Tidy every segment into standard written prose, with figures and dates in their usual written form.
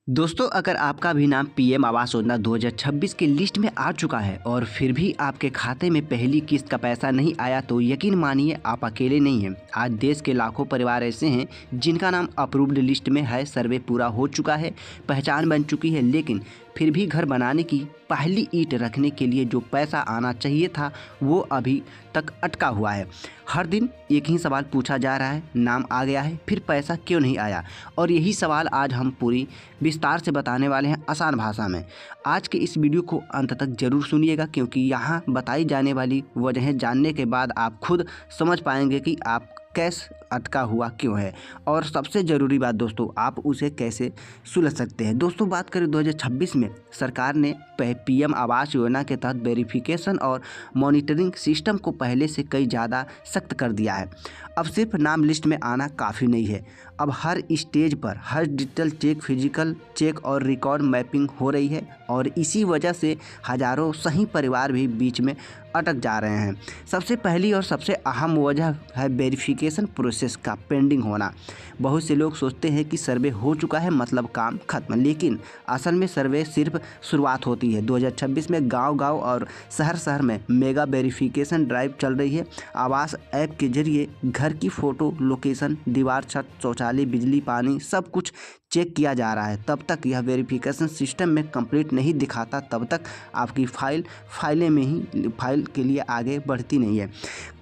दोस्तों, अगर आपका भी नाम पीएम आवास योजना 2026 की लिस्ट में आ चुका है और फिर भी आपके खाते में पहली किस्त का पैसा नहीं आया तो यकीन मानिए आप अकेले नहीं हैं। आज देश के लाखों परिवार ऐसे हैं जिनका नाम अप्रूव्ड लिस्ट में है, सर्वे पूरा हो चुका है, पहचान बन चुकी है, लेकिन फिर भी घर बनाने की पहली ईंट रखने के लिए जो पैसा आना चाहिए था वो अभी तक अटका हुआ है। हर दिन एक ही सवाल पूछा जा रहा है, नाम आ गया है फिर पैसा क्यों नहीं आया। और यही सवाल आज हम पूरी विस्तार से बताने वाले हैं आसान भाषा में। आज के इस वीडियो को अंत तक जरूर सुनिएगा, क्योंकि यहाँ बताई जाने वाली वजहें जानने के बाद आप खुद समझ पाएंगे कि आप कैश अटका हुआ क्यों है, और सबसे ज़रूरी बात दोस्तों, आप उसे कैसे सुलझ सकते हैं। दोस्तों, बात करें 2026 में सरकार ने पीएम आवास योजना के तहत वेरिफिकेशन और मॉनिटरिंग सिस्टम को पहले से कई ज़्यादा सख्त कर दिया है। अब सिर्फ नाम लिस्ट में आना काफ़ी नहीं है, अब हर स्टेज पर हर डिजिटल चेक, फिजिकल चेक और रिकॉर्ड मैपिंग हो रही है, और इसी वजह से हज़ारों सही परिवार भी बीच में अटक जा रहे हैं। सबसे पहली और सबसे अहम वजह है वेरिफिकेशन प्रोसेस का पेंडिंग होना। बहुत से लोग सोचते हैं कि सर्वे हो चुका है मतलब काम खत्म, लेकिन असल में सर्वे सिर्फ शुरुआत होती है। 2026 में गांव-गांव और शहर-शहर में मेगा वेरिफिकेशन ड्राइव चल रही है। आवास ऐप के जरिए घर की फ़ोटो, लोकेशन, दीवार, छत, शौचालय, बिजली, पानी सब कुछ चेक किया जा रहा है। तब तक यह वेरिफिकेशन सिस्टम में कंप्लीट नहीं दिखाता, तब तक आपकी फाइल के लिए आगे बढ़ती नहीं है।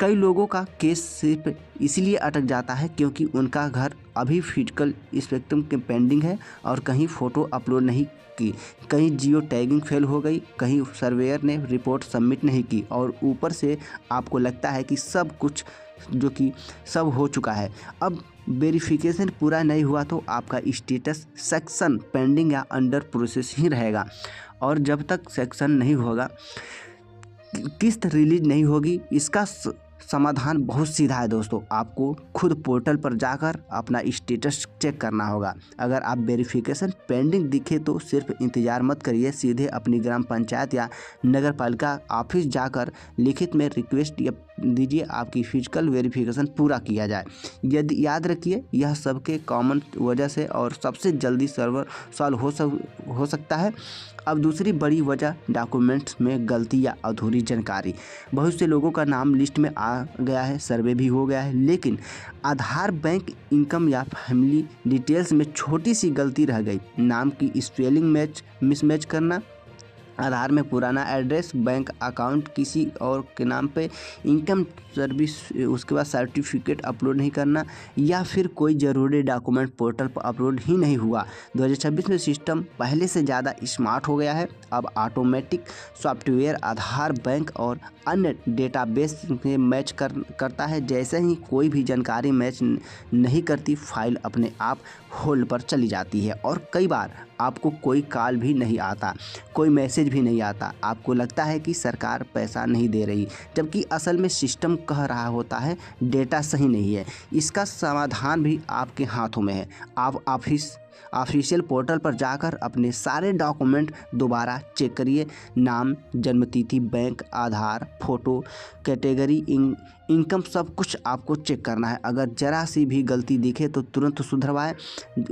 कई लोगों का केस सिर्फ इसलिए अटक जाता है क्योंकि उनका घर अभी फिजिकल इंस्पेक्शन के पेंडिंग है, और कहीं फ़ोटो अपलोड नहीं की, कहीं जियो टैगिंग फेल हो गई, कहीं सर्वेयर ने रिपोर्ट सबमिट नहीं की, और ऊपर से आपको लगता है कि सब कुछ जो कि सब हो चुका है। अब वेरिफिकेशन पूरा नहीं हुआ तो आपका स्टेटस सेक्शन पेंडिंग या अंडर प्रोसेस ही रहेगा, और जब तक सेक्शन नहीं होगा, किस्त रिलीज नहीं होगी। इसका समाधान बहुत सीधा है दोस्तों, आपको खुद पोर्टल पर जाकर अपना स्टेटस चेक करना होगा। अगर आप वेरिफिकेशन पेंडिंग दिखे तो सिर्फ इंतज़ार मत करिए, सीधे अपनी ग्राम पंचायत या नगर पालिका ऑफिस जाकर लिखित में रिक्वेस्ट या दीजिए आपकी फिजिकल वेरिफिकेशन पूरा किया जाए। यदि याद रखिए, यह सबके कॉमन वजह से और सबसे जल्दी सर्वर सॉल्व हो सकता है। अब दूसरी बड़ी वजह डॉक्यूमेंट्स में गलती या अधूरी जानकारी। बहुत से लोगों का नाम लिस्ट में आ गया है, सर्वे भी हो गया है, लेकिन आधार, बैंक, इनकम या फैमिली डिटेल्स में छोटी सी गलती रह गई। नाम की स्पेलिंग मिसमैच करना, आधार में पुराना एड्रेस, बैंक अकाउंट किसी और के नाम पे, इनकम सर्विस, उसके बाद सर्टिफिकेट अपलोड नहीं करना, या फिर कोई ज़रूरी डॉक्यूमेंट पोर्टल पर अपलोड ही नहीं हुआ। 2026 में सिस्टम पहले से ज़्यादा स्मार्ट हो गया है। अब ऑटोमेटिक सॉफ्टवेयर आधार, बैंक और अन्य डेटाबेस में मैच करता है। जैसे ही कोई भी जानकारी मैच नहीं करती, फाइल अपने आप होल्ड पर चली जाती है, और कई बार आपको कोई कॉल भी नहीं आता, कोई मैसेज भी नहीं आता। आपको लगता है कि सरकार पैसा नहीं दे रही, जबकि असल में सिस्टम कह रहा होता है डेटा सही नहीं है। इसका समाधान भी आपके हाथों में है। आप ऑफिशियल पोर्टल पर जाकर अपने सारे डॉक्यूमेंट दोबारा चेक करिए। नाम, जन्मतिथि, बैंक, आधार, फ़ोटो, कैटेगरी, इनकम, सब कुछ आपको चेक करना है। अगर ज़रा सी भी गलती दिखे तो तुरंत सुधरवाएं।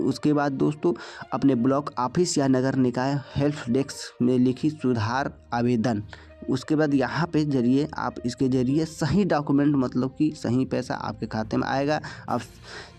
उसके बाद दोस्तों, अपने ब्लॉक ऑफिस या नगर निकाय हेल्प डेस्क में लिखी सुधार आवेदन। उसके बाद यहाँ पे जरिए आप इसके ज़रिए सही डॉक्यूमेंट, मतलब कि सही पैसा आपके खाते में आएगा। अब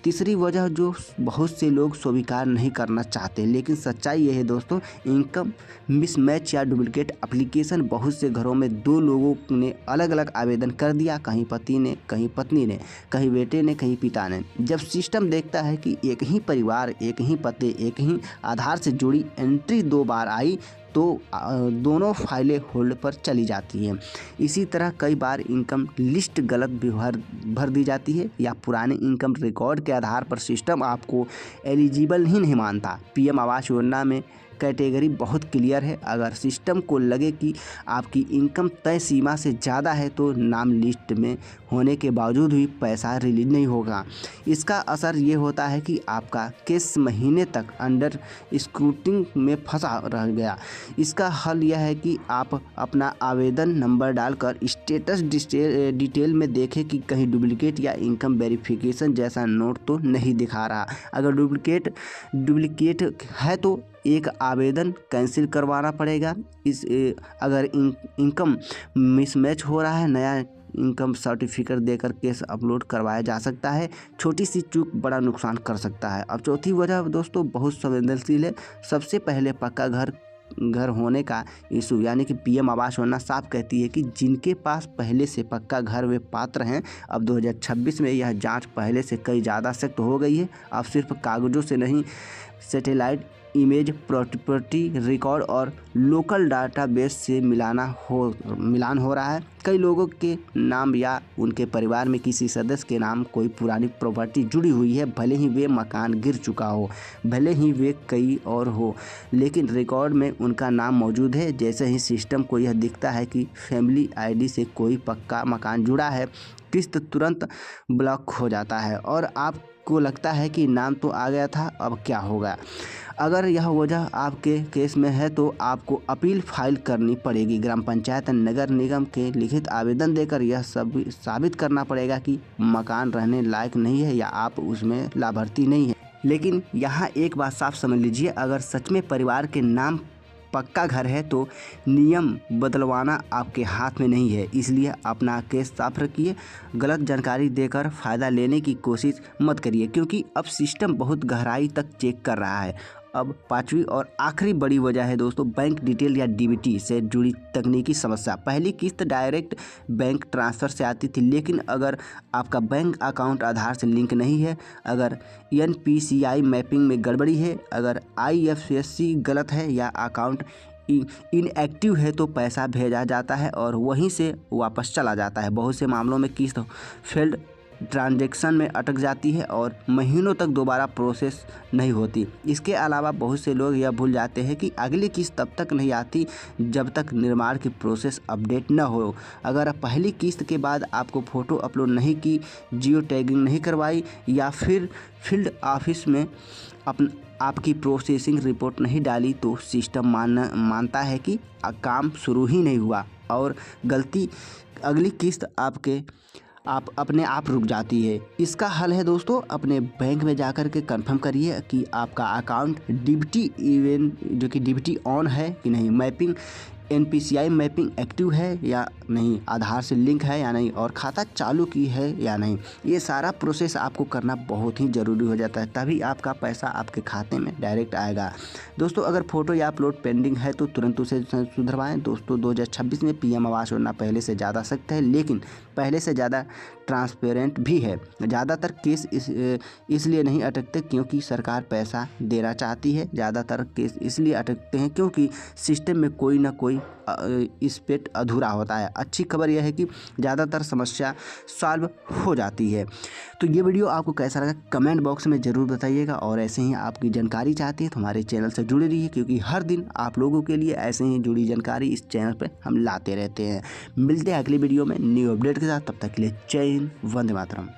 तीसरी वजह जो बहुत से लोग स्वीकार नहीं करना चाहते, लेकिन सच्चाई ये है दोस्तों, इनकम मिसमैच या डुप्लीकेट एप्लीकेशन। बहुत से घरों में दो लोगों ने अलग अलग आवेदन कर दिया, कहीं पति ने, कहीं पत्नी ने, कहीं बेटे ने, कहीं पिता ने। जब सिस्टम देखता है कि एक ही परिवार, एक ही पते, एक ही आधार से जुड़ी एंट्री दो बार आई, तो दोनों फाइलें होल्ड पर चली जाती हैं। इसी तरह कई बार इनकम लिस्ट गलत भी भर दी जाती है, या पुराने इनकम रिकॉर्ड के आधार पर सिस्टम आपको एलिजिबल ही नहीं मानता। पीएम आवास योजना में कैटेगरी बहुत क्लियर है। अगर सिस्टम को लगे कि आपकी इनकम तय सीमा से ज़्यादा है तो नाम लिस्ट में होने के बावजूद भी पैसा रिलीज नहीं होगा। इसका असर ये होता है कि आपका केस महीने तक अंडर स्क्रूटिनी में फंसा रह गया। इसका हल यह है कि आप अपना आवेदन नंबर डालकर स्टेटस डिटेल में देखें कि कहीं डुप्लीकेट या इनकम वेरिफिकेशन जैसा नोट तो नहीं दिखा रहा। अगर डुप्लीकेट है तो एक आवेदन कैंसिल करवाना पड़ेगा। अगर इनकम मिसमैच हो रहा है, नया इनकम सर्टिफिकेट देकर केस अपलोड करवाया जा सकता है। छोटी सी चूक बड़ा नुकसान कर सकता है। अब चौथी वजह दोस्तों बहुत संवेदनशील है। सबसे पहले पक्का घर होने का इशू, यानी कि पीएम आवास योजना साफ कहती है कि जिनके पास पहले से पक्का घर वे पात्र हैं। अब 2026 में यह जांच पहले से कई ज़्यादा सख्त हो गई है। अब सिर्फ कागज़ों से नहीं, सैटेलाइट इमेज, प्रॉपर्टी रिकॉर्ड और लोकल डाटाबेस से मिलान हो रहा है। कई लोगों के नाम या उनके परिवार में किसी सदस्य के नाम कोई पुरानी प्रॉपर्टी जुड़ी हुई है, भले ही वे मकान गिर चुका हो, भले ही वे कई और हो, लेकिन रिकॉर्ड में उनका नाम मौजूद है। जैसे ही सिस्टम को यह दिखता है कि फैमिली आईडी से कोई पक्का मकान जुड़ा है, किस्त तुरंत ब्लॉक हो जाता है और आपको लगता है कि नाम तो आ गया था, अब क्या होगा। अगर यह वजह आपके केस में है तो आपको अपील फाइल करनी पड़ेगी। ग्राम पंचायत, नगर निगम के लिखित आवेदन देकर यह सब साबित करना पड़ेगा कि मकान रहने लायक नहीं है या आप उसमें लाभार्थी नहीं है। लेकिन यहाँ एक बात साफ समझ लीजिए, अगर सच में परिवार के नाम पक्का घर है तो नियम बदलवाना आपके हाथ में नहीं है। इसलिए अपना केस साफ रखिए। गलत जानकारी देकर फ़ायदा लेने की कोशिश मत करिए, क्योंकि अब सिस्टम बहुत गहराई तक चेक कर रहा है। अब पांचवी और आखिरी बड़ी वजह है दोस्तों बैंक डिटेल या डीबीटी से जुड़ी तकनीकी समस्या। पहली किस्त डायरेक्ट बैंक ट्रांसफ़र से आती थी, लेकिन अगर आपका बैंक अकाउंट आधार से लिंक नहीं है, अगर एनपीसीआई मैपिंग में गड़बड़ी है, अगर आईएफएससी गलत है या अकाउंट इनएक्टिव है तो पैसा भेजा जाता है और वहीं से वापस चला जाता है। बहुत से मामलों में किस्त फेल्ड ट्रांजैक्शन में अटक जाती है और महीनों तक दोबारा प्रोसेस नहीं होती। इसके अलावा बहुत से लोग यह भूल जाते हैं कि अगली किस्त तब तक नहीं आती जब तक निर्माण की प्रोसेस अपडेट न हो। अगर पहली किस्त के बाद आपको फ़ोटो अपलोड नहीं की, जियो टैगिंग नहीं करवाई या फिर फील्ड ऑफिस में आपकी प्रोसेसिंग रिपोर्ट नहीं डाली तो सिस्टम मानता है कि काम शुरू ही नहीं हुआ और अगली किस्त अपने आप रुक जाती है। इसका हल है दोस्तों, अपने बैंक में जाकर के कंफर्म करिए कि आपका अकाउंट डीबीटी ऑन है कि नहीं, मैपिंग एनपीसीआई मैपिंग एक्टिव है या नहीं, आधार से लिंक है या नहीं और खाता चालू की है या नहीं। ये सारा प्रोसेस आपको करना बहुत ही ज़रूरी हो जाता है, तभी आपका पैसा आपके खाते में डायरेक्ट आएगा। दोस्तों अगर फ़ोटो या अपलोड पेंडिंग है तो तुरंत उसे सुधरवाएं। दोस्तों 2026 में पीएम आवास योजना पहले से ज़्यादा सख्त है, लेकिन पहले से ज़्यादा ट्रांसपेरेंट भी है। ज़्यादातर केस इसलिए नहीं अटकते क्योंकि सरकार पैसा देना चाहती है, ज़्यादातर केस इसलिए अटकते हैं क्योंकि सिस्टम में कोई ना कोई एस्पेक्ट अधूरा होता है। अच्छी खबर यह है कि ज़्यादातर समस्या सॉल्व हो जाती है। तो ये वीडियो आपको कैसा लगा कमेंट बॉक्स में ज़रूर बताइएगा और ऐसे ही आपकी जानकारी चाहती है तो हमारे चैनल से जुड़े रहिए, क्योंकि हर दिन आप लोगों के लिए ऐसे ही जुड़ी जानकारी इस चैनल पर हम लाते रहते हैं। मिलते हैं अगली वीडियो में न्यू अपडेट के साथ, तब तक के लिए जय हिंद, वंदे मातरम।